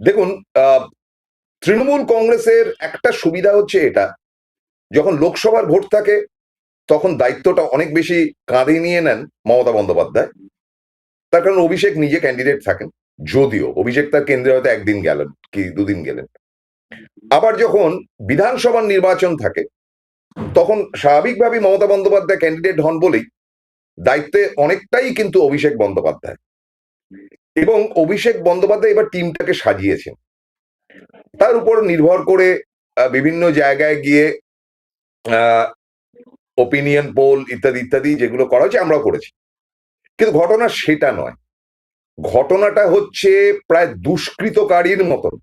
দেখুন, তৃণমূল কংগ্রেসের একটা সুবিধা হচ্ছে এটা, যখন লোকসভার ভোট থাকে তখন দায়িত্বটা অনেক বেশি কাঁধে নিয়ে নেন মমতা বন্দ্যোপাধ্যায়। তার কারণ অভিষেক নিজে ক্যান্ডিডেট থাকেন, যদিও অভিষেক তার কেন্দ্রে হয়তো একদিন গেলেন কি দুদিন গেলেন। আবার যখন বিধানসভার নির্বাচন থাকে তখন স্বাভাবিকভাবেই মমতা বন্দ্যোপাধ্যায় ক্যান্ডিডেট হন বলেই দায়িত্বে অনেকটাই কিন্তু অভিষেক বন্দ্যোপাধ্যায়। এবং অভিষেক বন্দ্যোপাধ্যায় এবার টিমটাকে সাজিয়েছেন, তার উপর নির্ভর করে বিভিন্ন জায়গায় গিয়ে ওপিনিয়ন পোল ইত্যাদি ইত্যাদি যেগুলো করা হয়েছে আমরাও করেছি। কিন্তু ঘটনা সেটা নয়, ঘটনাটা হচ্ছে প্রায় দুষ্কৃতকারীর মতন,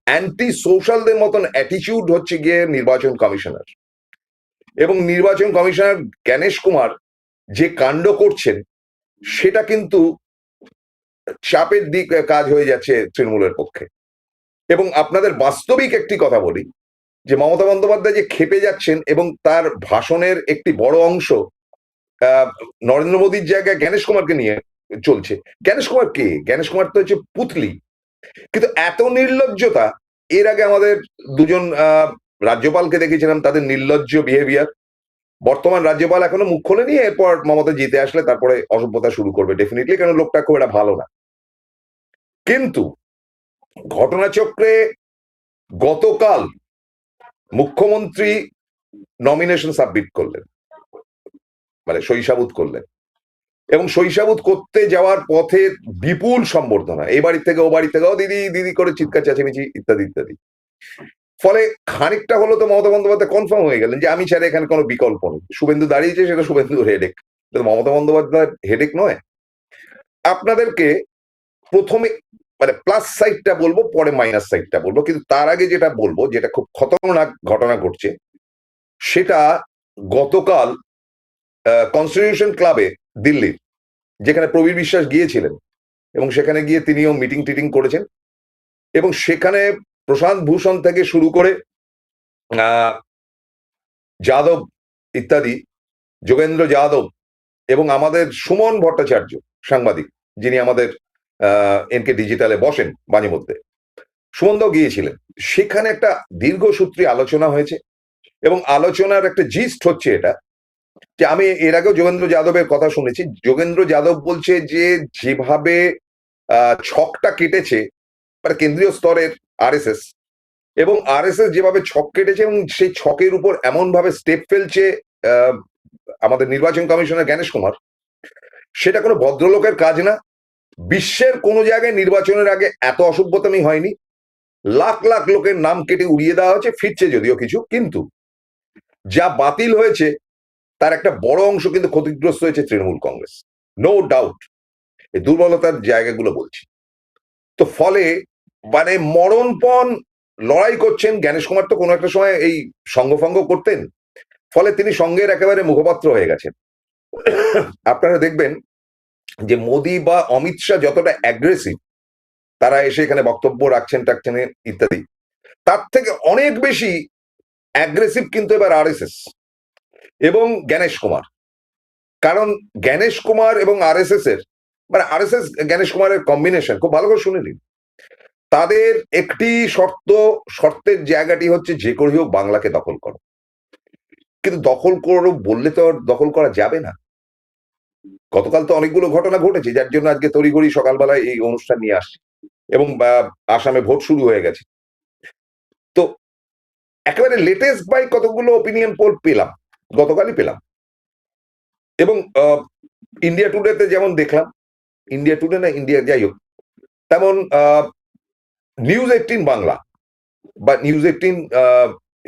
অ্যান্টি সোশ্যালদের মতন অ্যাটিচিউড হচ্ছে গিয়ে নির্বাচন কমিশনার। এবং নির্বাচন কমিশনার জ্ঞানেশ কুমার যে কাণ্ড করছেন সেটা কিন্তু চাপের দিক কাজ হয়ে যাচ্ছে তৃণমূলের পক্ষে। এবং আপনাদের বাস্তবিক একটি কথা বলি, যে মমতা বন্দ্যোপাধ্যায় যে খেপে যাচ্ছেন এবং তার ভাষণের একটি বড় অংশ নরেন্দ্র মোদীর জায়গায় জ্ঞানেশ কুমারকে নিয়ে চলছে। জ্ঞানেশ কুমার কে? জ্ঞানেশ কুমার তো হচ্ছে পুতলি। কিন্তু এত নির্লজ্জতা এর আগে আমাদের দুজন রাজ্যপালকে দেখেছিলাম, তাদের নির্লজ্জ বিহেভিয়ার। বর্তমান রাজ্যপাল এখনো মুখ খোলেনি, এরপর মমতা জিতে আসলে তারপরে অসভ্যতা শুরু করবে ডেফিনেটলি, কারণ লোকটা খুব একটা ভালো না। কিন্তু ঘটনাচক্রে গতকাল মুখ্যমন্ত্রী নমিনেশন সাবমিট করলেন, মানে সইসাবুত করলেন, এবং সইসাবুত করতে যাওয়ার পথে বিপুল সম্বর্ধনা, এই বাড়ি থেকে ও বাড়ি থেকে, ও দিদি দিদি করে চিৎকার চেঁচামেচি ইত্যাদি ইত্যাদি। ফলে খানিকটা হলো তো মমতা বন্দ্যোপাধ্যায় কনফার্ম হয়ে গেলেন যে আমি ছাড়া এখানে কোনো বিকল্প নেই। শুভেন্দু দাঁড়িয়েছে, সেটা শুভেন্দুর হেডেক, মমতা বন্দ্যোপাধ্যায়ের হেডেক নয়। আপনাদেরকে প্রথমে মানে প্লাস সাইডটা বলবো, পরে মাইনাস সাইডটা বলবো, কিন্তু তার আগে যেটা বলবো, যেটা খুব খতরনাক ঘটনা ঘটছে, সেটা গতকাল কনস্টিটিউশন ক্লাবে দিল্লির, যেখানে প্রবীর বিশ্বাস গিয়েছিলেন এবং সেখানে গিয়ে তিনিও মিটিং টিটিং করেছেন, এবং সেখানে প্রশান্ত ভূষণ থেকে শুরু করে যাদব ইত্যাদি, যোগেন্দ্র যাদব এবং আমাদের সুমন ভট্টাচার্য সাংবাদিক, যিনি আমাদের এনকে ডিজিটালে বসেন মাঝে মধ্যে, সুমনদাও গিয়েছিলেন। সেখানে একটা দীর্ঘসূত্রী আলোচনা হয়েছে এবং আলোচনার একটা জিস্ট হচ্ছে এটা, যে আমি এর আগেও যোগেন্দ্র যাদবের কথা শুনেছি। যোগেন্দ্র যাদব বলছে যে যেভাবে ছকটা কেটেছে মানে কেন্দ্রীয় স্তরের আরএসএস, এবং আরএসএস যেভাবে ছক কেটেছে এবং সেই ছকের উপর এমন ভাবে স্টেপ ফেলছে আমাদের নির্বাচন কমিশনার জ্ঞানেশ কুমার, সেটা কোনো ভদ্রলোকের কাজ না। বিশ্বের কোনো জায়গায় নির্বাচনের আগে এত অসভ্যতামি হয়নি। লাখ লাখ লোকের নাম কেটে উড়িয়ে দেওয়া হয়েছে, ফিরছে যদিও কিছু, কিন্তু যা বাতিল হয়েছে তার একটা বড় অংশ কিন্তু ক্ষতিগ্রস্ত হয়েছে তৃণমূল কংগ্রেস, নো ডাউট। এই দুর্বলতার জায়গাগুলো বলছি। তো ফলে মানে মরণপণ লড়াই করছেন জ্ঞানেশ কুমার, তো কোনো একটা সময় এই সঙ্গফঙ্গ করতেন, ফলে তিনি সঙ্গের একেবারে মুখপাত্র হয়ে গেছেন। আপনারা দেখবেন যে মোদি বা অমিত শাহ যতটা অ্যাগ্রেসিভ, তারা এসে এখানে বক্তব্য রাখছেন টাকছেন ইত্যাদি, তার থেকে অনেক বেশি অ্যাগ্রেসিভ কিন্তু এবার আরএসএস এবং জ্ঞানেশ কুমার। কারণ জ্ঞানেশ কুমার এবং আরএসএস এর মানে আরএসএস জ্ঞানেশ কুমারের কম্বিনেশন খুব ভালো করে শুনে নিন। তাদের একটি শর্তের জায়গাটি হচ্ছে যে করে হোক বাংলাকে দখল করো। কিন্তু দখল করো বললে তো আর দখল করা যাবে না। গতকাল তো অনেকগুলো ঘটনা ঘটেছে, যার জন্য আজকে তড়িঘড়ি সকালবেলায় এই অনুষ্ঠান নিয়ে আসছে, এবং আসামে ভোট শুরু হয়ে গেছে। তো একেবারে লেটেস্ট বাই কতগুলো ওপিনিয়ন পোল পেলাম, গতকালই পেলাম। এবং ইন্ডিয়া টুডেতে যেমন দেখলাম, ইন্ডিয়া টুডে না ইন্ডিয়া যাই হোক, তেমন নিউজ 18 বাংলা বা নিউজ 18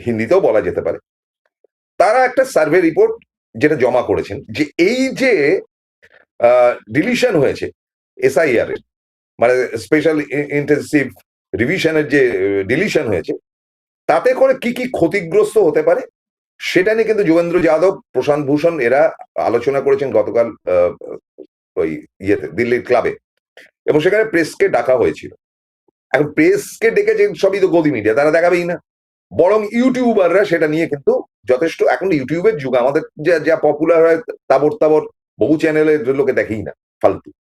হিন্দিতেও বলা যেতে পারে, তারা একটা সার্ভে রিপোর্ট যেটা জমা করেছেন, যে এই যে ডিলিশন হয়েছে এসআইআর এর, মানে স্পেশাল ইন্টেনসিভ রিভিশনের যে ডিলিশন হয়েছে, তাতে করে কি কি ক্ষতিগ্রস্ত হতে পারে সেটা নিয়ে কিন্তু যোগেন্দ্র যাদব, প্রশান্ত ভূষণ এরা আলোচনা করেছেন গতকাল ওই ইয়েতে দিল্লির ক্লাবে, এবং সেখানে প্রেসকে ডাকা হয়েছিল। এখন প্রেসকে ডেকেছে সবই তো গদি মিডিয়া, তারা দেখাবেই না, বরং ইউটিউবাররা সেটা নিয়ে কিন্তু যথেষ্ট, এখন ইউটিউবের যুগ, আমাদের যা যা পপুলার হয় তাবর তাবর বহু চ্যানেলের লোকে দেখেই না, ফালতু।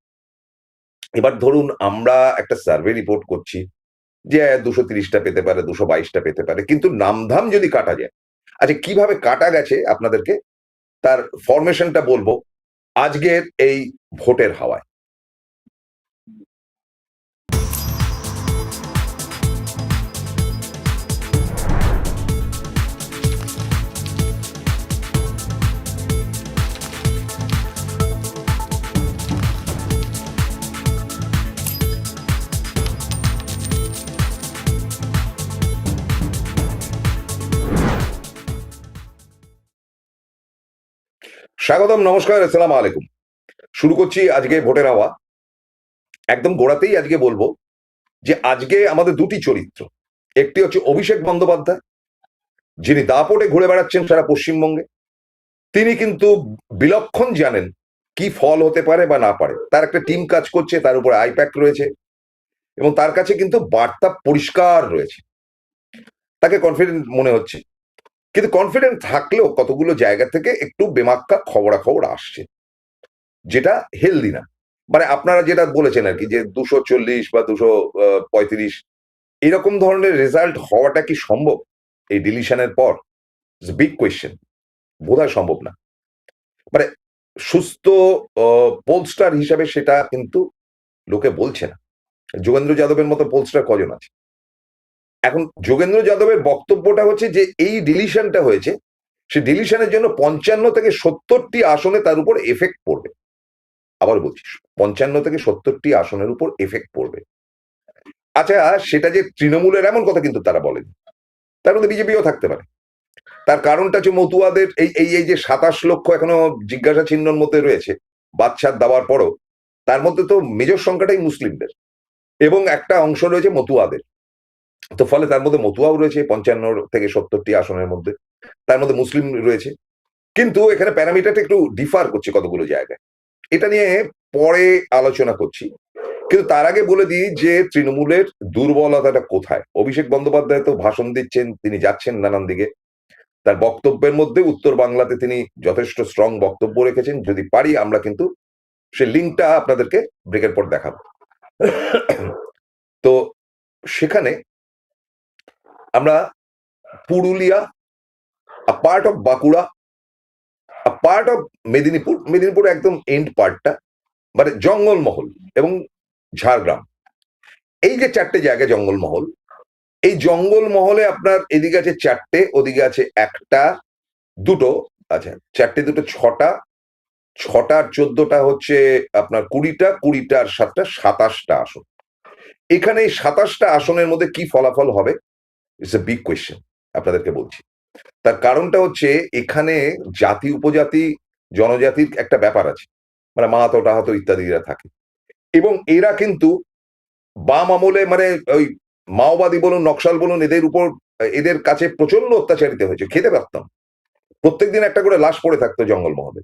এবার ধরুন আমরা একটা সার্ভে রিপোর্ট করছি, যে 230টা পেতে পারে, 222টা পেতে পারে, কিন্তু নামধাম যদি কাটা যায়। আচ্ছা, কিভাবে কাটা গেছে আপনাদেরকে তার ফরমেশনটা বলবো আজকের এই ভোটের হাওয়ায়। স্বাগতম, নমস্কার, আসসালামু আলাইকুম। শুরু করছি আজকে ভোটের হাওয়া। একদম গোড়াতেই আজকে বলবো যে আজকে আমাদের দুটি চরিত্র। একটি হচ্ছে অভিষেক বন্দ্যোপাধ্যায়, যিনি দাপটে ঘুরে বেড়াচ্ছেন সারা পশ্চিমবঙ্গে। তিনি কিন্তু বিলক্ষণ জানেন কি ফল হতে পারে বা না পারে। তার একটা টিম কাজ করছে, তার উপরে আইপ্যাক রয়েছে এবং তার কাছে কিন্তু বার্তা পরিষ্কার রয়েছে। তাকে কনফিডেন্ট মনে হচ্ছে, কিন্তু কনফিডেন্ট থাকলেও কতগুলো জায়গা থেকে একটু বেমাক্কা খবরাখবর আসছে, যেটা হেলদি না। মানে আপনারা যেটা বলেছেন আর কি, যে 240 বা 235 এরকম ধরনের রেজাল্ট হওয়াটা কি সম্ভব এই ডিলিশনের পর? Big question. বোধহয় সম্ভব না। মানে সুস্থ পোলস্টার হিসাবে সেটা কিন্তু লোকে বলছে না। যোগেন্দ্র যাদবের মতো পোলস্টার কজন আছে? এখন যোগেন্দ্র যাদবের বক্তব্যটা হচ্ছে যে এই ডিলিশনটা হয়েছে, সে ডিলিশনের জন্য 55 থেকে 70টি আসনে তার উপর এফেক্ট পড়বে। আবার বলছি, 55 থেকে 70টি আসনের উপর এফেক্ট পড়বে। আচ্ছা, সেটা যে তৃণমূলের এমন কথা কিন্তু তারা বলেনি। তার মধ্যে বিজেপিও থাকতে পারে। তার কারণটা হচ্ছে মতুয়াদের এই যে 27 লক্ষ এখনো জিজ্ঞাসা চিহ্নের মধ্যে রয়েছে বাদশার দেওয়ার পরও, তার মধ্যে তো মেজর সংখ্যাটাই মুসলিমদের এবং একটা অংশ রয়েছে মতুয়াদের। তো ফলে তার মধ্যে মতুয়াও রয়েছে 55 থেকে 70টি আসনের মধ্যে, তার মধ্যে মুসলিম রয়েছে। কিন্তু এখানে প্যারামিটারটা একটু ডিফার করছে কতগুলো জায়গায়। এটা নিয়ে পরে আলোচনা করছি, কিন্তু তার আগে বলে দিই যে তৃণমূলের দুর্বলতাটা কোথায়। অভিষেক বন্দ্যোপাধ্যায় তো ভাষণ দিচ্ছেন, তিনি যাচ্ছেন নানান দিকে। তার বক্তব্যের মধ্যে উত্তর বাংলাতে তিনি যথেষ্ট স্ট্রং বক্তব্য রেখেছেন। যদি পারি আমরা কিন্তু সে লিঙ্কটা আপনাদেরকে ব্রেকের পর দেখাবো। তো সেখানে আমরা পুরুলিয়া, আ part of Bankura, a part of Medinipur একদম এন্ড পার্টটা, মানে জঙ্গলমহল এবং ঝাড়গ্রাম, এই যে 4টে জায়গা জঙ্গলমহল, এই জঙ্গলমহলে আপনার এদিকে আছে 4টে, ওদিকে আছে 1টা, 2টো, আচ্ছা 4টে 2টো 6টা, 6টার 14টা হচ্ছে আপনার 20টা, 20টার 7টা 27টা আসন। এখানে এই 27টা আসনের মধ্যে কি ফলাফল হবে, ইটস এ বিগ কোয়েশ্চেন। আপনাদেরকে বলছি তার কারণটা হচ্ছে এখানে জাতি উপজাতি জনজাতির একটা ব্যাপার আছে, মানে মাহাতো টাহাতো ইত্যাদিরা থাকে এবং এরা কিন্তু বাম আমলে মানে ওই মাওবাদী বলুন নকশাল বলুন এদের উপর, এদের কাছে প্রচন্ড অত্যাচারিত হয়েছে। খেতে পারতাম, প্রত্যেকদিন একটা করে লাশ পড়ে থাকতো জঙ্গলমহলে।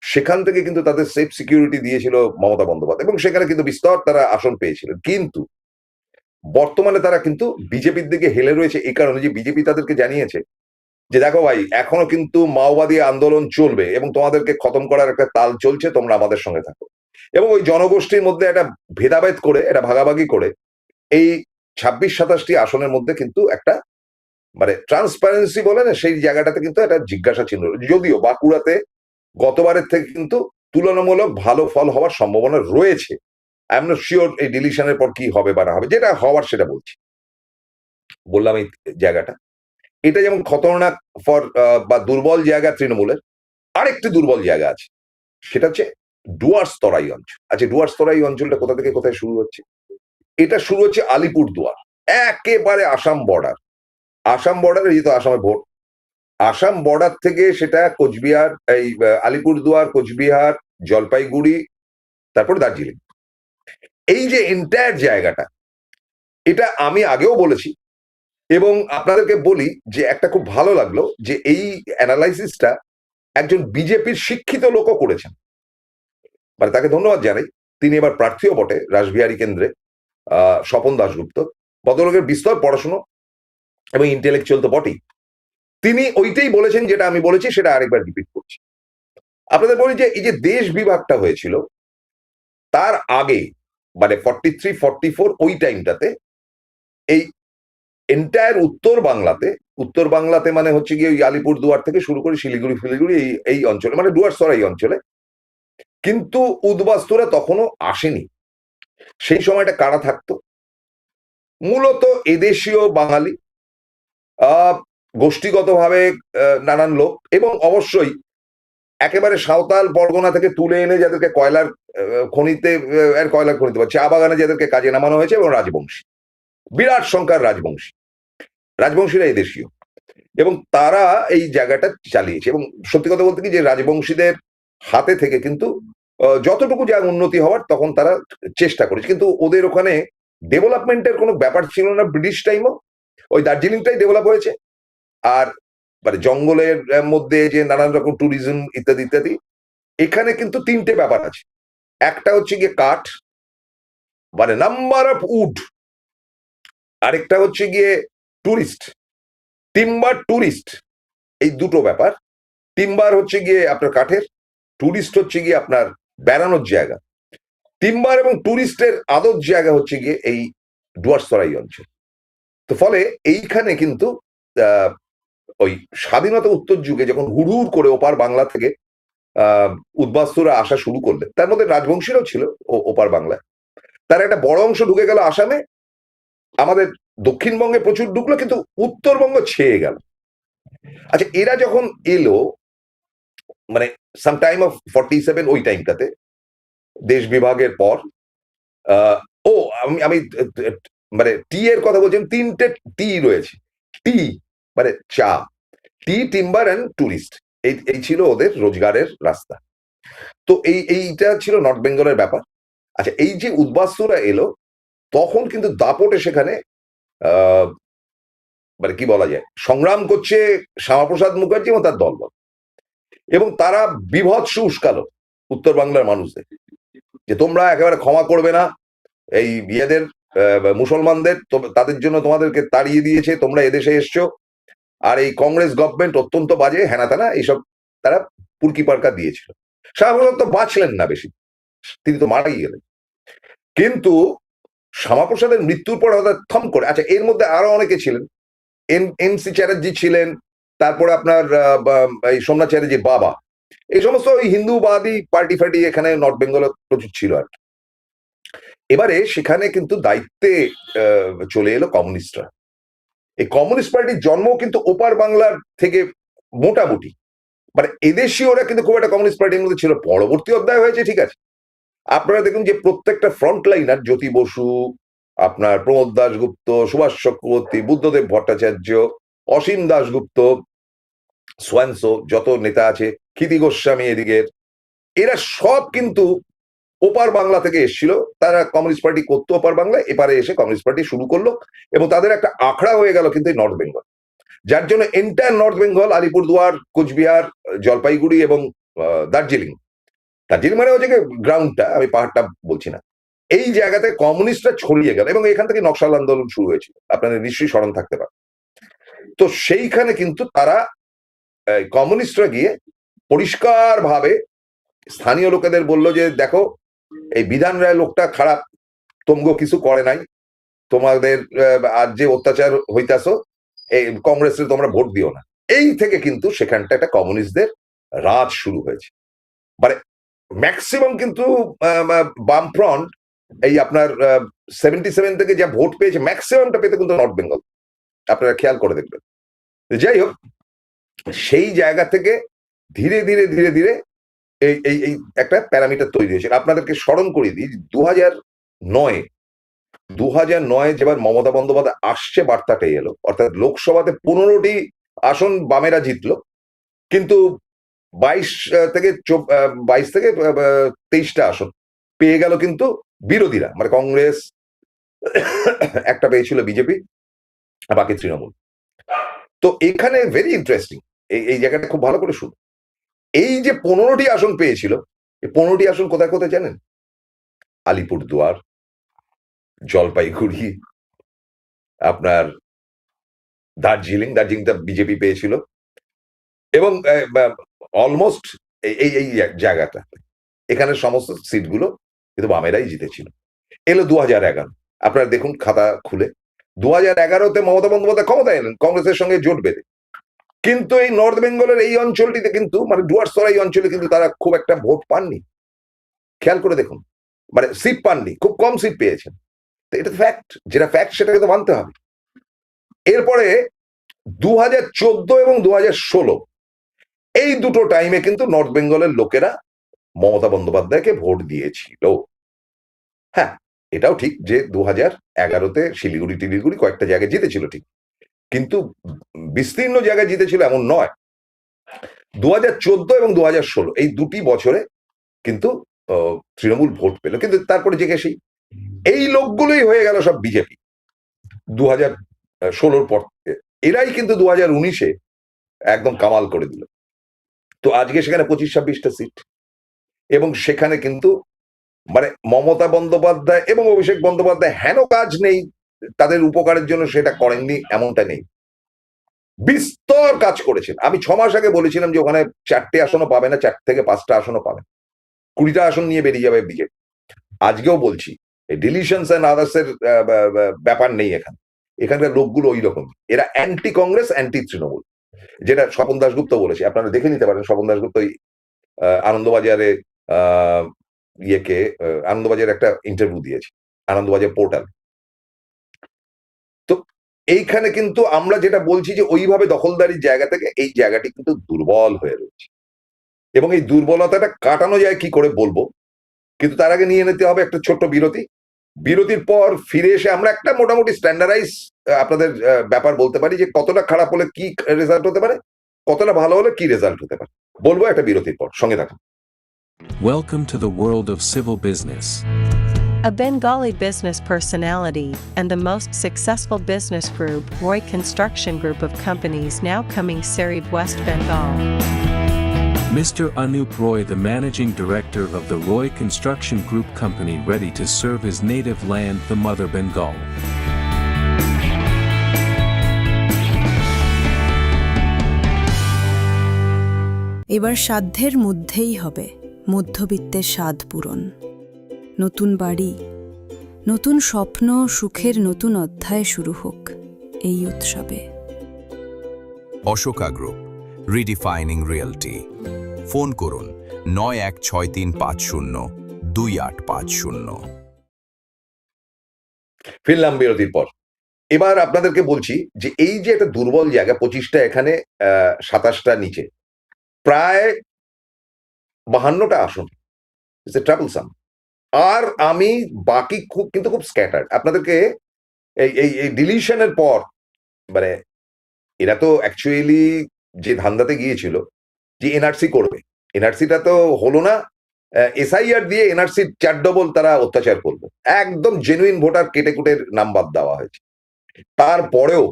সেখান থেকে কিন্তু তাদের সেফ সিকিউরিটি দিয়েছিল মমতা বন্দ্যোপাধ্যায় এবং সেখানে কিন্তু বিস্তর তারা আসন পেয়েছিলেন। কিন্তু বর্তমানে তারা কিন্তু বিজেপির দিকে হেলে রয়েছে এই কারণে যে বিজেপি তাদেরকে জানিয়েছে যে দেখো ভাই, এখনো কিন্তু মাওবাদী আন্দোলন চলবে এবং তোমাদেরকে খতম করার একটা তাল চলছে, তোমরা আমাদের সঙ্গে থাকো। এবং ওই জনগোষ্ঠীর মধ্যে একটা ভেদাভেদ করে, একটা ভাগাভাগি করে এই 26-27টি আসনের মধ্যে কিন্তু একটা মানে ট্রান্সপারেন্সি বলে না, সেই জায়গাটাতে কিন্তু একটা জিজ্ঞাসা চিহ্ন। যদিও বাঁকুড়াতে গতবারের থেকে কিন্তু তুলনামূলক ভালো ফল হওয়ার সম্ভাবনা রয়েছে। আই এম নট শিওর এই ডিলিশনের পর কি হবে বা না হবে, যেটা হওয়ার সেটা বলছি। বললাম এই জায়গাটা, এটা যেমন খতরনাক ফর বা দুর্বল জায়গা তৃণমূলের, আরেকটি দুর্বল জায়গা আছে, সেটা হচ্ছে ডুয়ার্স তরাই অঞ্চল। আচ্ছা, ডুয়ার্স তরাই অঞ্চলটা কোথা থেকে কোথায় শুরু হচ্ছে? এটা শুরু হচ্ছে আলিপুরদুয়ার, একেবারে আসাম বর্ডার। আসাম বর্ডারে যেহেতু আসামে ভোট, আসাম বর্ডার থেকে সেটা কোচবিহার, এই আলিপুরদুয়ার, কোচবিহার, জলপাইগুড়ি, তারপর দার্জিলিং। এই যে এন্টায়ার জায়গাটা, এটা আমি আগেও বলেছি এবং আপনাদেরকে বলি যে একটা খুব ভালো লাগলো যে এই অ্যানালাইসিসটা একজন বিজেপির শিক্ষিত লোকও করেছেন। মানে তাকে ধন্যবাদ জানাই। তিনি এবার প্রার্থীও বটে রাসবিহারী কেন্দ্রে, স্বপন দাশগুপ্ত। ভদ্রলোকের বিস্তর পড়াশুনো এবং ইন্টেলেকচুয়াল তো বটেই। তিনি ওইটাই বলেছেন যেটা আমি বলেছি, সেটা আরেকবার রিপিট করছি। আপনাদের বলি যে এই যে দেশ বিভাগটা হয়েছিল তার আগে, মানে 43-44 ওই টাইমটাতে এই এন্টায়ার উত্তর বাংলাতে মানে হচ্ছে গিয়ে ওই আলিপুরদুয়ার থেকে শুরু করে শিলিগুড়ি ফিলিগুড়ি এই অঞ্চলে, মানে ডুয়ার্সরা এই অঞ্চলে কিন্তু উদ্বাস্তুরা তখনও আসেনি। সেই সময়টা কারা থাকতো? মূলত এদেশীয় বাঙালি, গোষ্ঠীগতভাবে নানান লোক, এবং অবশ্যই একেবারে সাঁওতাল পরগনা থেকে তুলে এনে যাদেরকে কয়লার খনিতে বা চা বাগানে যাদেরকে কাজে নামানো হয়েছে, এবং রাজবংশী, বিরাট সংখ্যার রাজবংশীরা এদেশীয়, এবং তারা এই জায়গাটা চালিয়েছে। এবং সত্যি কথা বলতে কি, যে রাজবংশীদের হাতে থেকে কিন্তু যতটুকু যা উন্নতি হওয়ার তখন তারা চেষ্টা করেছে, কিন্তু ওদের ওখানে ডেভেলপমেন্টের কোনো ব্যাপার ছিল না। ব্রিটিশ টাইমও ওই দার্জিলিংটাই ডেভেলপ হয়েছে। আর মানে জঙ্গলের মধ্যে যে নানান রকম ট্যুরিজম ইত্যাদি ইত্যাদি, এখানে কিন্তু তিনটে ব্যাপার আছে। একটা হচ্ছে গিয়ে কাঠ, মানে নাম্বার অফ উড। আরেকটা হচ্ছে গিয়ে টুরিস্ট, টিম্বার টুরিস্ট, এই দুটো ব্যাপার। টিম্বার হচ্ছে গিয়ে আপনার কাঠের, টুরিস্ট হচ্ছে গিয়ে আপনার বেড়ানোর জায়গা। টিম্বার এবং টুরিস্টের আদর জায়গা হচ্ছে গিয়ে এই ডুয়ার্সতরাই অঞ্চল। তো ফলে এইখানে কিন্তু ওই স্বাধীনতা উত্তর যুগে যখন হুড় করে ওপার বাংলা থেকে উদ্বাস্তুরা আসা শুরু করলে, তার মধ্যে রাজবংশীরাও ছিল ওপার বাংলায়, তার একটা বড় অংশ ঢুকে গেল আসামে। আমাদের দক্ষিণবঙ্গে প্রচুর ঢুকলো, কিন্তু উত্তরবঙ্গ ছেয়ে গেল। আচ্ছা, এরা যখন এলো মানে সাম টাইম অফ 47, ওই টাইমটাতে দেশ বিভাগের পর, ও আমি মানে টি এর কথা বলছেন, তিনটে টি রয়েছে। টি মানে চা, টি, টিম্বার অ্যান্ড টুরিস্ট, এই ছিল ওদের রোজগারের রাস্তা। তো এইটা ছিল নর্থ বেঙ্গলের ব্যাপার। আচ্ছা, এই যে উদ্বাস্তুরা এলো, তখন কিন্তু দাপটে সেখানে মানে কি বলা যায়, সংগ্রাম করছে শ্যামাপ্রসাদ মুখার্জি এবং তার দলবল, এবং তারা বিভৎস উস্কালো উত্তর বাংলার মানুষদের, যে তোমরা একেবারে ক্ষমা করবে না এই ইয়েদের, মুসলমানদের, তাদের জন্য তোমাদেরকে তাড়িয়ে দিয়েছে, তোমরা এদেশে এসছো, আর এই কংগ্রেস গভর্নমেন্ট অত্যন্ত বাজে, হেনা তেনা এইসব তারা পুরকি পারকা দিয়েছিল। শ্যামাপ্রসাদ তো বাঁচলেন না বেশি, তিনি তো মারাই গেলেন। কিন্তু শ্যামাপ্রসাদের মৃত্যুর পর হঠাৎ থম করে, আচ্ছা এর মধ্যে আরো অনেকে ছিলেন, এন সি চ্যাটার্জি ছিলেন, তারপরে আপনার এই সোমনাথ চ্যাটার্জির বাবা, এই সমস্ত ওই হিন্দুবাদী পার্টি ফার্টি এখানে নর্থ বেঙ্গলে প্রচুর ছিল আর কি। এবারে সেখানে কিন্তু দায়িত্বে চলে এলো কমিউনিস্টরা। এই কমিউনিস্ট পার্টির জন্ম কিন্তু ওপার বাংলার থেকে মোটামুটি, মানে এদেশীয়রা কিন্তু খুব একটা কমিউনিস্ট পার্টির মধ্যে ছিল। পরবর্তী অধ্যায় হয়েছে, ঠিক আছে। আপনারা দেখুন যে প্রত্যেকটা ফ্রন্ট লাইনার, জ্যোতি বসু, আপনার প্রমোদ দাশগুপ্ত, সুভাষ চক্রবর্তী, বুদ্ধদেব ভট্টাচার্য, অসীম দাশগুপ্ত, সোয়ানসো, যত নেতা আছে, ক্ষিতি গোস্বামী এদিকের, এরা সব কিন্তু ওপার বাংলা থেকে এসেছিল। তারা কমিউনিস্ট পার্টি করতো ওপার বাংলায়, এপারে এসে কমিউনিস্ট পার্টি শুরু করলো, এবং তাদের একটা আখড়া হয়ে গেল কিন্তু নর্থ বেঙ্গল, যার জন্য এন্টায়ার নর্থ বেঙ্গল, আলিপুরদুয়ার, কোচবিহার, জলপাইগুড়ি এবং দার্জিলিং মানে হচ্ছে গ্রাউন্ডটা, আমি পাহাড়টা বলছি না, এই জায়গাতে কমিউনিস্টরা ছড়িয়ে গেল, এবং এখান থেকে নকশাল আন্দোলন শুরু হয়েছিল, আপনাদের নিশ্চয়ই স্মরণ থাকতে পারে। তো সেইখানে কিন্তু তারা কমিউনিস্টরা গিয়ে পরিষ্কার ভাবে স্থানীয় লোকেদের বলল যে দেখো, এই বিধান রায় লোকটা খারাপ, তোমগো কিছু করে নাই, তোমাদের আজ যে অত্যাচার হইতাছো, এই কংগ্রেসের তোমরা ভোট দিও না। এই থেকে কিন্তু সেখানটা একটা কমিউনিস্টদের রাজ শুরু হয়েছে। মানে ম্যাক্সিমাম কিন্তু বামফ্রন্ট এই আপনার 77 থেকে যা ভোট পেয়েছে, ম্যাক্সিমামটা পেতে কিন্তু নর্থ বেঙ্গল, আপনারা খেয়াল করে দেখবেন। যাই হোক, সেই জায়গা থেকে ধীরে ধীরে ধীরে ধীরে এই এই এই একটা প্যারামিটার তৈরি হয়েছে। আপনাদেরকে স্মরণ করিয়ে দিই, 2009 যেবার মমতা বন্দ্যোপাধ্যায় আসছে, বার্তাটাই এলো, অর্থাৎ লোকসভাতে 15টি আসন বামেরা জিতলো, কিন্তু 22 থেকে 23টা আসন পেয়ে গেল কিন্তু বিরোধীরা, মানে কংগ্রেস একটা পেয়েছিল, বিজেপি, বাকি তৃণমূল। তো এখানে ভেরি ইন্টারেস্টিং, এই জায়গাটা খুব ভালো করে শুনুন। এই যে 15টি আসন পেয়েছিল, এই 15টি আসন কোথায় কোথায় জানেন? আলিপুরদুয়ার, জলপাইগুড়ি, আপনার দার্জিলিংটা বিজেপি পেয়েছিল, এবং অলমোস্ট এই জায়গাটা, এখানে সমস্ত সিটগুলো কিন্তু বামেরাই জিতেছিল। এলো 2011, আপনারা দেখুন খাতা খুলে, 2011-তে মমতা বন্দ্যোপাধ্যায় ক্ষমতায় এলেন কংগ্রেসের সঙ্গে জোট বেঁধে, কিন্তু এই নর্থ বেঙ্গলের এই অঞ্চলটিতে কিন্তু মানে ডুয়ার্সতলা এই অঞ্চলে কিন্তু তারা খুব একটা ভোট পাননি। খেয়াল করে দেখুন, মানে সিট পাননি, খুব কম সিট পেয়েছেন। তো এটা ফ্যাক্ট, যেটা ফ্যাক্ট সেটাকে তো মানতে হবে। এরপরে 2014 এবং 2016 এই দুটো টাইমে কিন্তু নর্থ বেঙ্গলের লোকেরা মমতা বন্দ্যোপাধ্যায়কে ভোট দিয়েছিল। হ্যাঁ, এটাও ঠিক যে 2011-তে শিলিগুড়ি টিলিগুড়ি কয়েকটা জায়গায় জিতেছিল ঠিক, কিন্তু বিস্তীর্ণ জায়গায় জিতেছিল এমন নয়। 2014 এবং 2016 এই দুটি বছরে কিন্তু তৃণমূল ভোট পেল, কিন্তু তারপরে যে সেই এই লোকগুলোই হয়ে গেল সব বিজেপি 2016-র পর। এরাই কিন্তু 2019-এ একদম কামাল করে দিল। তো আজকে সেখানে 25-26টা সিট, এবং সেখানে কিন্তু মানে মমতা বন্দ্যোপাধ্যায় এবং অভিষেক বন্দ্যোপাধ্যায় হেন কাজ নেই তাদের উপকারের জন্য সেটা করেননি এমনটা নেই, বিস্তর কাজ করেছেন। আমি 6 মাস আগে বলেছিলাম যে ওখানে 4টে আসনও পাবে না, 4 থেকে 5টা আসনও পাবে, 20টা আসন নিয়ে বেরিয়ে যাবে বিজেপি। আজকেও বলছি ডিলিশনস এন্ড আদার্স এর ব্যাপার নেই এখানে, এখানকার লোকগুলো ওই রকম, এরা অ্যান্টি কংগ্রেস অ্যান্টি তৃণমূল, যেটা স্বপন দাশগুপ্ত বলেছে, আপনারা দেখে নিতে পারেন। স্বপন দাশগুপ্ত আনন্দবাজারে আনন্দবাজারে একটা ইন্টারভিউ দিয়েছে, আনন্দবাজার পোর্টাল। তো এইখানে কিন্তু আমরা যেটা বলছি যে ওইভাবে দখলদারির জায়গা থেকে এই জায়গাটি কিন্তু দুর্বল হয়ে রয়েছে, এবং এই দুর্বলতাটা কাটানো যায় কি করে বলবো, কিন্তু তার আগে নিয়ে নিতে হবে একটা ছোট্ট বিরতি। বিরতির পর ফিরে এসে আমরা একটা মোটামুটি স্ট্যান্ডার্ডাইজ আপনাদের ব্যাপার বলতে পারি যে কতটা খারাপ হলে কি রেজাল্ট হতে পারে, কতটা ভালো হলে কি রেজাল্ট হতে পারে, বলবো একটা বিরতির পর। সঙ্গে থাকুন। Welcome to the world of civil business. A Bengali business personality and the most successful business group, Roy Construction Group of companies, now coming Sarib, West Bengal. Mr. Anup Roy, the managing director of the Roy Construction Group company, ready to serve his native land, the mother Bengal. এবার সাধ্যের মধ্যেই হবে মধ্যবিত্তের স্বাদ পূরণ। নতুন বাড়ি, নতুন স্বপ্ন, সুখের নতুন অধ্যায় শুরু হোক এই উৎসবে। Ashoka group, রিডিফাইনিং realty. ফোন করুন 9163502850। ফিরলাম বিরতির পর। এবার আপনাদেরকে বলছি যে এই যে একটা দুর্বল জায়গা, 25টা এখানে, 27টা নিচে, প্রায় 52টা আসন, ট্রাভেলসাম। আর আমি বাকি কিন্তু খুব স্ক্যাটার্ড। আপনাদেরকে এই ডিলিশনের পর মানে এরা তো অ্যাকচুয়ালি যে ধান্দাতে গিয়েছিল যে এনআরসি করবে, এনআরসিটা তো হলো না, এসআইআর দিয়ে এনআরসির 4 ডবল তারা অত্যাচার করবে, একদম জেনুইন ভোটার কেটে কুটে নাম বাদ দেওয়া হয়েছে। তারপরেও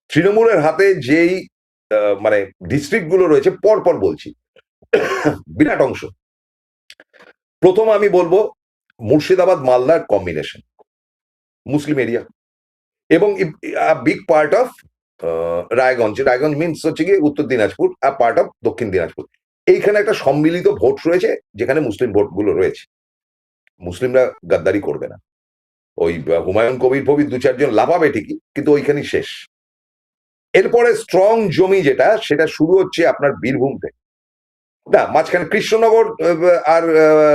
তৃণমূলের হাতে যেই মানে ডিস্ট্রিক্ট গুলো রয়েছে, পরপর বলছি, বিরাট অংশ। প্রথম আমি বলবো মুর্শিদাবাদ মালদার কম্বিনেশন, মুসলিম এরিয়া, এবং big part of Raiganj. Raiganj means হচ্ছে গিয়ে উত্তর দিনাজপুর আর পার্ট অফ দক্ষিণ দিনাজপুর। এইখানে একটা সম্মিলিত ভোট রয়েছে যেখানে মুসলিম ভোটগুলো রয়েছে। মুসলিমরা গাদ্দারি করবে না, ওই হুমায়ুন কবির ফবির 2-4 জন লাফাবে ঠিকই, কিন্তু ওইখানেই শেষ। এরপরে স্ট্রং জমি যেটা, সেটা শুরু হচ্ছে আপনার বীরভূম থেকে, না মাঝখানে কৃষ্ণনগর আর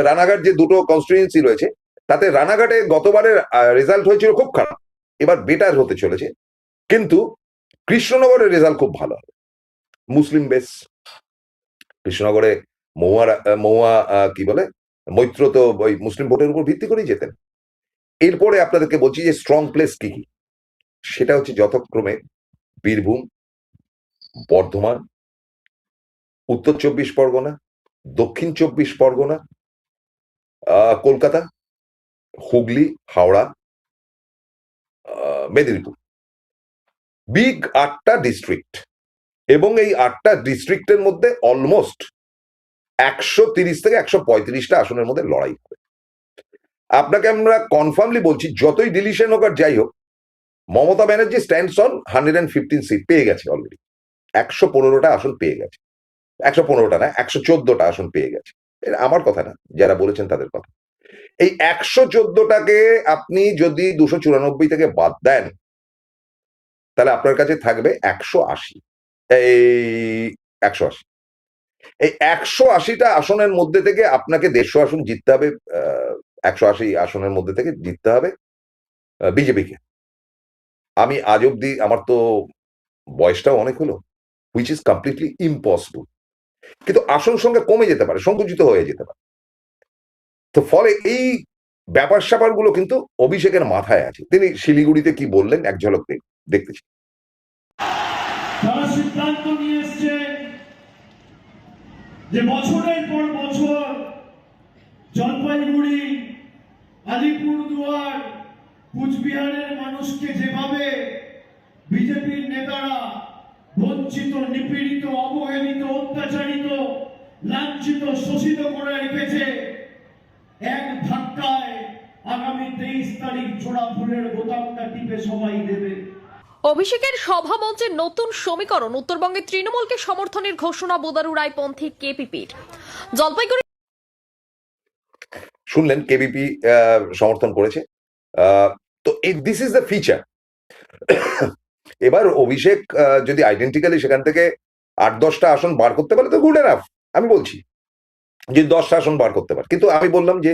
রানাঘাট যে দুটো কনস্টিটিউয়েন্সি রয়েছে, তাতে রানাঘাটে গতবারের রেজাল্ট হয়েছিল খুব খারাপ, এবার বেটার হতে চলেছে, কিন্তু কৃষ্ণনগরের রেজাল্ট খুব ভালো হবে, মুসলিম বেস। কৃষ্ণনগরে মহুয়া কি বলে মৈত্র তো ওই মুসলিম ভোটের উপর ভিত্তি করেই যেতেন। এরপরে আপনাদেরকে বলছি যে স্ট্রং প্লেস কি কি, সেটা হচ্ছে যথাক্রমে বীরভূম, বর্ধমান, উত্তর 24 পরগনা, দক্ষিণ 24 পরগনা, কলকাতা, হুগলি, হাওড়া, মেদিনীপুর। বিগ 8টা ডিস্ট্রিক্ট, এবং এই 8টা ডিস্ট্রিক্টের মধ্যে অলমোস্ট 130 থেকে 135টা আসনের মধ্যে লড়াই হবে। আপনাকে আমরা কনফার্মলি বলছি, যতই ডিলিশন হোক আর যাই হোক, Mamata Banerjee stands on 115 seat, পেয়ে গেছে অলরেডি, 115টা আসন পেয়ে গেছে, 115টা না 114টা আসন পেয়ে গেছে। এটা আমার কথা না, যারা বলেছেন তাদের কথা। এই 114টাকে আপনি যদি 294 থেকে বাদ দেন, তাহলে আপনার কাছে থাকবে 180। এই 180, এই 180টা আসনের মধ্যে থেকে আপনাকে 150 আসন জিততে হবে, 180 আসনের মধ্যে থেকে জিততে হবে বিজেপিকে। আমি আজ অব্দি, আমার তো বয়সটাও অনেক হলো, হুইচ ইজ কমপ্লিটলি ইম্পসিবল, কিন্তু আসন সঙ্গে কমে যেতে পারে, সংকুচিত হয়ে যেতে পারে। তো ফলে এই ব্যাপার স্যাপারগুলো কিন্তু অভিষেকের মাথায় আছে। তিনি শিলিগুড়িতে কি বললেন এক ঝলক দেখতেছি। তারা সিদ্ধান্ত নিয়ে এসছে যে বছরের পর বছর জলপাইগুড়ি, আলিপুরদুয়ার, কুচবিহারের মানুষকে যেভাবে বিজেপির নেতারা বঞ্চিত, নিপীড়িত, অবহেলিত, অত্যাচারিত, লাঞ্ছিত, শোষিত করে রেখেছে, এক ধাক্কায় আগামী 23 তারিখ জোড়া ফুলের বোতামটা টিপে সবাই দেবে। অভিষেকের সভামঞ্চের নতুন সমীকরণ, উত্তরবঙ্গে তৃণমূলকে সমর্থনের ঘোষণা বোদারু রায়পন্থী কেপিপির। জলপাইগুড়ি শুনলেন, কেবিপি সমর্থন করেছে। তো দিস ইজ দ্য ফিচার। এবার অভিষেক যদি আইডেন্টিক্যালি সেখান থেকে 8-10টা আসন বার করতে পারে তো গুড এনাফ, আমি বলছি যে 10টা আসন বার করতে পারে। কিন্তু আমি বললাম যে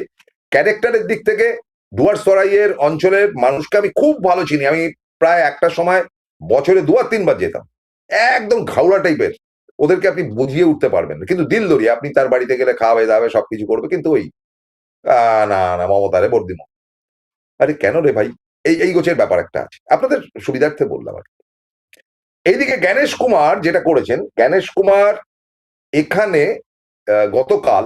ক্যারেক্টারের দিক থেকে ডুয়ার্সরাইয়ের অঞ্চলের মানুষকে আমি খুব ভালো চিনি। আমি প্রায় একটা সময় বছরে 2 আর 3 বার যেতাম, একদম ঘাউড়া টাইপের, ওদেরকে আপনি বুঝিয়ে উঠতে পারবেন না, কিন্তু দিল দরিয়া, আপনি তার বাড়িতে গেলে খাওয়াবে দাওয়াবে সবকিছু করবে, কিন্তু ওই না না মমতা রে ভোট দিব। আরে কেন রে ভাই, এই গোছের ব্যাপার একটা আছে, আপনাদের সুবিধার্থে বললাম আর কি। এইদিকে জ্ঞানেশ কুমার যেটা করেছেন, জ্ঞানেশ কুমার এখানে গতকাল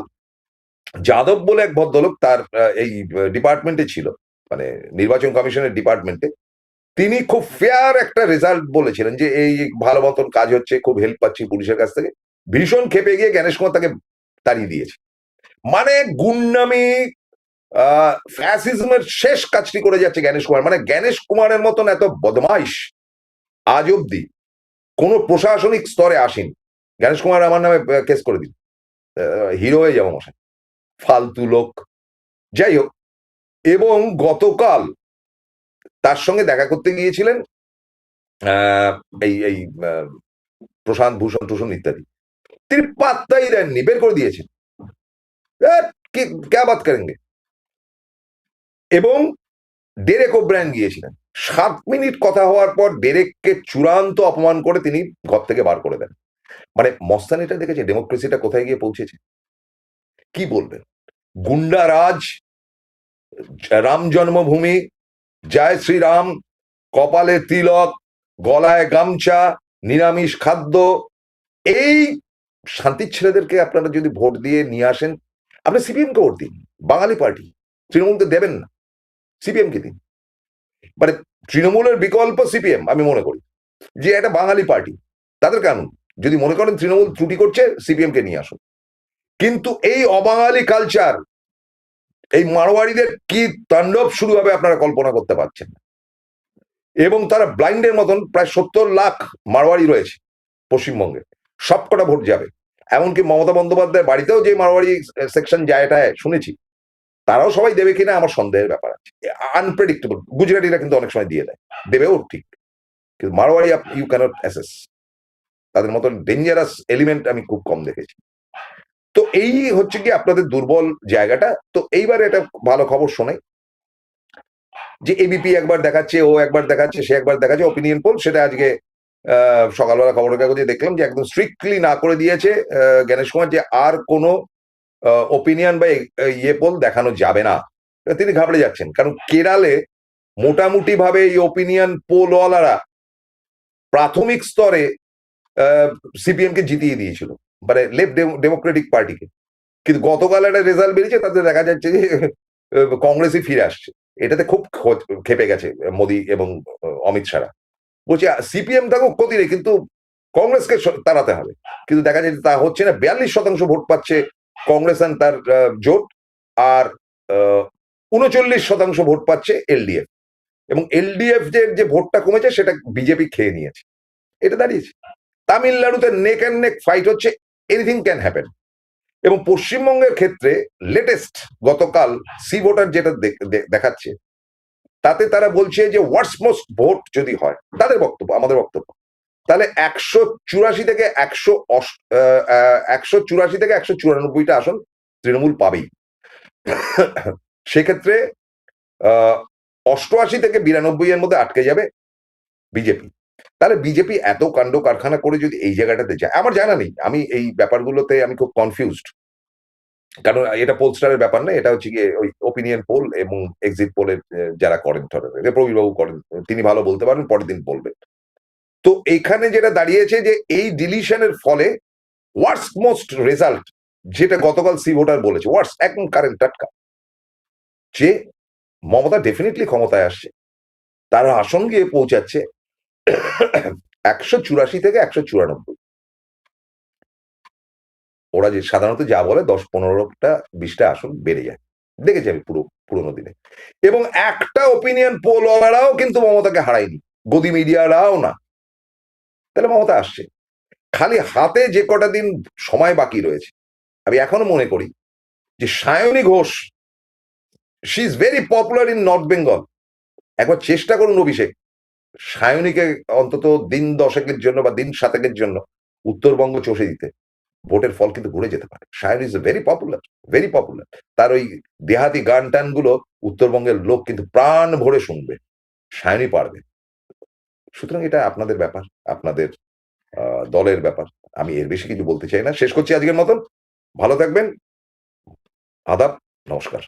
যাদব বলে এক ভদ্রলোক তার এই ডিপার্টমেন্টে ছিল, মানে নির্বাচন কমিশনের ডিপার্টমেন্টে, তিনি খুব ফেয়ার একটা রেজাল্ট বলেছিলেন যে এই ভালো মতন কাজ হচ্ছে, খুব হেল্প পাচ্ছি পুলিশের কাছ থেকে। ভীষণ খেপে গিয়ে জ্ঞানেশ কুমার তাকে তাড়িয়ে দিয়েছে। মানে গুন্ডামি, ফ্যাসিজমের শেষ কাজটি করে যাচ্ছে জ্ঞানেশ কুমার। মানে জ্ঞানেশ কুমারের মতন এত বদমাইশ আজ অব্দি কোন প্রশাসনিক স্তরে আসেনি। জ্ঞানেশ কুমার আমার নামে কেস করে দিন, হিরো হয়ে যাবো মশাই, ফালতু লোক। যাই হোক, এবং গতকাল তার সঙ্গে দেখা করতে গিয়েছিলেন এই প্রশান্ত ভূষণ টুষণ ইত্যাদি, তিনি পাত্তাই দেননি, বের করে দিয়েছেন, কে বাত করেন। এবং ডেরেক ওব্রায়ান গিয়েছিলেন, 7 মিনিট কথা হওয়ার পর ডেরেককে চূড়ান্ত অপমান করে তিনি ঘর থেকে বার করে দেন। মানে মস্তানিটা দেখেছে, ডেমোক্রেসিটা কোথায় গিয়ে পৌঁছেছে, কি বলবেন। গুন্ডারাজ, রাম জন্মভূমি, জয় শ্রীরাম, কপালে তিলক, গলায় গামছা, নিরামিষ খাদ্য, এই শান্তির ছেলেদেরকে আপনারা যদি ভোট দিয়ে নিয়ে আসেন, আপনি সিপিএম কে ভোট দিন, বাঙালি পার্টি, তৃণমূলকে দেবেন না, সিপিএম কে দিন। মানে তৃণমূলের বিকল্প সিপিএম আমি মনে করি যে একটা বাঙালি পার্টি, তাদের কারণ যদি মনে করেন তৃণমূল ত্রুটি করছে, সিপিএম কে নিয়ে আসুন। কিন্তু এই অবাঙালি কালচার, এই মারোয়াড়িদের কি তাণ্ডব শুরু হবে আপনারা কল্পনা করতে পারছেন না। এবং তারা ব্লাইন্ডের মতন, প্রায় 70 লাখ মারোয়াড়ি রয়েছে পশ্চিমবঙ্গে, সবকটা ভোট যাবে। এমনকি মমতা বন্দ্যোপাধ্যায়ের বাড়িতেও যে মারোয়াড়ি সেকশন যায়, এটা শুনেছি, তারাও সবাই দেবে কিনা আমার সন্দেহের ব্যাপার আছে। আনপ্রেডিক্টেবল। গুজরাটিরা কিন্তু অনেক সময় দিয়ে দেয়, দেবেও ঠিক, কিন্তু মারোয়াড়ি ইউ ক্যানট অ্যাসেস, তাদের মতন ডেঞ্জারাস এলিমেন্ট আমি খুব কম দেখেছি। তো এই হচ্ছে কি আপনাদের দুর্বল জায়গাটা। তো এইবার এটা ভালো খবর শোনাই যে এবিপি একবার দেখাচ্ছে, ও একবার দেখাচ্ছে, সে একবার দেখাচ্ছে, ওপিনিয়ন পোল, সেটা আজকে সকালবেলা খবরের কাগজে দেখলাম যে একদম স্ট্রিক্টলি না করে দিয়েছে জ্ঞানেশ কুমার, যে আর কোনো ওপিনিয়ন বা ইয়ে পোল দেখানো যাবে না। তিনি ঘাবড়ে যাচ্ছেন, কারণ কেরালে মোটামুটি ভাবে এই ওপিনিয়ন পোলওয়ালারা প্রাথমিক স্তরে সিপিএম কে জিতিয়ে দিয়েছিল, মানে লেফট ডেমোক্রেটিক পার্টিকে। কিন্তু গতকাল একটা রেজাল্ট বেরিয়েছে, তাতে দেখা যাচ্ছে যে কংগ্রেসই ফিরে আসছে। এটাতে খুব খেপে গেছে মোদী এবং অমিত শাহরা, বলছে সিপিএম থাকুক ক্ষতি নেই, কিন্তু কংগ্রেসকে তাড়াতে হবে। কিন্তু দেখা যাচ্ছে তা হচ্ছে না। 42% ভোট পাচ্ছে কংগ্রেস আর তার জোট, আর 39% ভোট পাচ্ছে এলডিএফ, এবং এলডিএফ যে ভোটটা কমেছে সেটা বিজেপি খেয়ে নিয়েছে। এটা দাঁড়িয়েছে তামিলনাড়ুতে নেক অ্যান্ড নেক ফাইট হচ্ছে, এনিথিং ক্যান হ্যাপেন। এবং পশ্চিমবঙ্গের ক্ষেত্রে লেটেস্ট গতকাল সি ভোটার যেটা দেখাচ্ছে, তাতে তারা বলছে যে ওয়ার্স মোস্ট ভোট যদি হয়, তাদের বক্তব্য, আমাদের বক্তব্য, তাহলে 184 থেকে 194টা আসন তৃণমূল পাবেই। সেক্ষেত্রে 88 থেকে 92 এর মধ্যে আটকে যাবে বিজেপি। তাহলে বিজেপি এত কাণ্ড কারখানা করে যদি এই জায়গাটাতে যায়, আমার জানা নেই, আমি এই ব্যাপারগুলোতে আমি খুব কনফিউজড, কারণ এটা পোলস্টারের ব্যাপার না, এটা হচ্ছে গিয়ে ওই ওপিনিয়ন পোল এবং এক্সিট পোলের যারা করেন, প্রবীরবাবু করেন, তিনি ভালো বলতে পারেন, পরের দিন বলবেন। তো এইখানে যেটা দাঁড়িয়েছে যে এই ডিলিশনের ফলে ওয়ার্স্ট মোস্ট রেজাল্ট, যেটা গতকাল সি ভোটার বলেছে, ওয়ার্স্ট, একদম কারেন্ট টাটকা, যে মমতা ডেফিনেটলি ক্ষমতায় আসছে, তার আসন গিয়ে পৌঁছাচ্ছে 184 থেকে 194। ওরা যে সাধারণত যা বলে 10-15টা 20টা আসন বেড়ে যায়, দেখেছি আমি পুরোনো দিনে। এবং একটা ওপিনিয়ন পোল ওয়ালারাও কিন্তু মমতাকে হারায়নি, গদি মিডিয়ারাও না। তাহলে মমতা আসছে, খালি হাতে যে কটা দিন সময় বাকি রয়েছে। আমি এখনো মনে করি যে Sayani Ghosh, she is very popular in north Bengal. একবার চেষ্টা করুন অভিষেক, সায়নীকে অন্তত দিন 10 জন্য বা দিন 7 জন্য উত্তরবঙ্গ চষে দিতে, ভোটের ফল কিন্তু ঘুরে যেতে পারে। Sayani is very popular, very popular. তার ওই দেহাতি গান টান গুলো উত্তরবঙ্গের লোক কিন্তু প্রাণ ভরে শুনবে, সায়নী পারবে। সুতরাং এটা আপনাদের ব্যাপার, আপনাদের দলের ব্যাপার, আমি এর বেশি কিছু বলতে চাই না। শেষ করছি আজকের মতন, ভালো থাকবেন, আদাব, নমস্কার।